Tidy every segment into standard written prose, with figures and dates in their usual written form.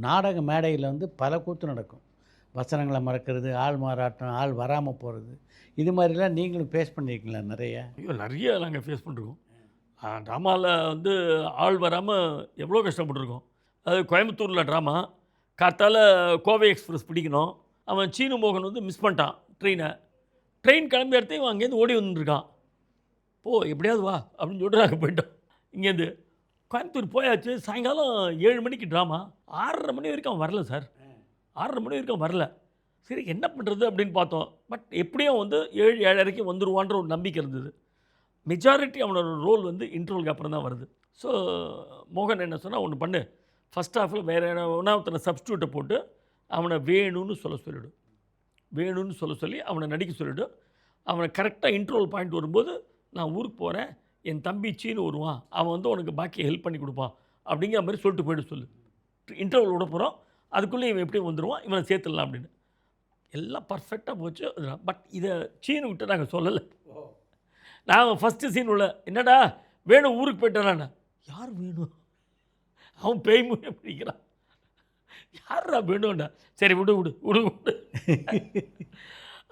நாடக மேடையில் வந்து பல கூத்து நடக்கும். வசனங்கள மறக்கிறது, ஆள் மாறாட்டம், ஆள் வராம போறது. இது மாதிரிலாம் நீங்களும் ஃபேஸ் பண்ணியிருக்கீங்களா நெறைய? ஐயோ! நெறைய நாங்க ஃபேஸ் பண்ணிருக்கோம். ட்ராமால வந்து ஆள் வராம எவ்வளோ கஷ்டப்பட்டுருக்கோம். அது கோயம்புத்தூர்ல ட்ராமா. காத்தால கோவை எக்ஸ்பிரஸ் பிடிக்கணும். அவன் சீனு மோகன் வந்து மிஸ் பண்ணிட்டான் ட்ரெயின. ட்ரெயின் கிளம்பிய இடத்துல இவன் அங்கேருந்து ஓடி வந்துருக்கான். "போ எப்படியாவது வா" அப்படின்னு சொல்லிட்டு நாங்க போயிட்டோம். இங்கேருந்து கோயம்புத்தூர் போயாச்சு. சாயங்காலம் 7 மணிக்கு ட்ராமா. 6:30 மணி வரைக்கும் அவன் வரல சார். 6:30 மணி வரைக்கும் வரல. சரி என்ன பண்ணுறது அப்படின்னு பார்த்தோம். பட் எப்படியும் வந்து 7, 7:30க்கு வந்துருவான்ற ஒரு நம்பிக்கை இருந்தது. மெஜாரிட்டி அவனோட ரோல் வந்து இன்டர்வலுக்கு அப்புறம் தான் வருது. ஸோ மோகன் என்ன சொன்னா, "ஒண்ணு பண்ணு. ஃபர்ஸ்ட் ஹாஃப்ல வேற எவனா ஒருத்தனை சப்ஸ்டிட்யூட்ட போட்டு அவன வேணும்னு சொல்லிடு. வேணும்னு சொல்லி அவனை நடிக்க சொல்லிடு. அவனை கரெக்டாக இன்டர்வல் பாயிண்ட் வரும்போது, நான் ஊருக்கு போகிறேன். என் தம்பி சீனு வருவான். அவன் வந்து உனக்கு பாக்கி ஹெல்ப் பண்ணி கொடுப்பான்." அப்படிங்கிற மாதிரி சொல்லிட்டு போயிட சொல்லு. இன்டர்வல் விட போகிறோம். அதுக்குள்ளே இவன் எப்படியும் வந்துடுவான். இவனை சேர்த்துடலாம் அப்படின்னு. எல்லாம் பர்ஃபெக்டாக போச்சு. பட் இதை சீனுக்கிட்ட நாங்கள் சொல்லலை. நான் ஃபஸ்ட்டு சீன் உள்ள, "என்னடா வேணு ஊருக்கு போயிட்டானா?" "யார் வேணு?" அவன் பேய் மூஞ்சிய பிடிக்கிறான். "யார்ரா வேணும்டா?" "சரி விடு விடு விடு விடு."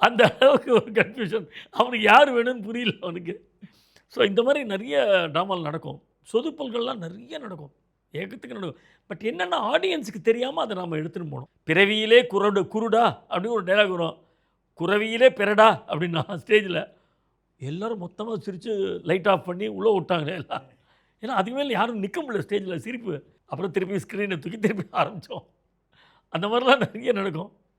அந்த அளவுக்கு ஒரு கன்ஃப்யூஷன். அவனுக்கு யார் வேணும்னு புரியல அவனுக்கு. ஸோ இந்த மாதிரி நிறைய ட்ராமாவில் நடக்கும். சொதுப்பல்கள்லாம் நிறைய நடக்கும். ஏகத்துக்கு நடக்கும். பட் என்னென்னா ஆடியன்ஸுக்கு தெரியாமல் அதை நம்ம எடுத்துகிட்டு போகணும். "பிறவியிலே குருடா" அப்படின்னு ஒரு டைலாக் வரும். "குறவியிலே பிறடா" அப்படின்னா ஸ்டேஜில் எல்லோரும் மொத்தமாக சிரித்து லைட் ஆஃப் பண்ணி உள்ளே விட்டாங்க எல்லாம். ஏன்னா அதுக்கு மேலே யாரும் நிற்க முடியல ஸ்டேஜில் சிரிப்பு. அப்புறம் திருப்பி ஸ்க்ரீனை தூக்கி திருப்பி ஆரம்பித்தோம். அந்த மாதிரிலாம் நிறைய நடக்கும்.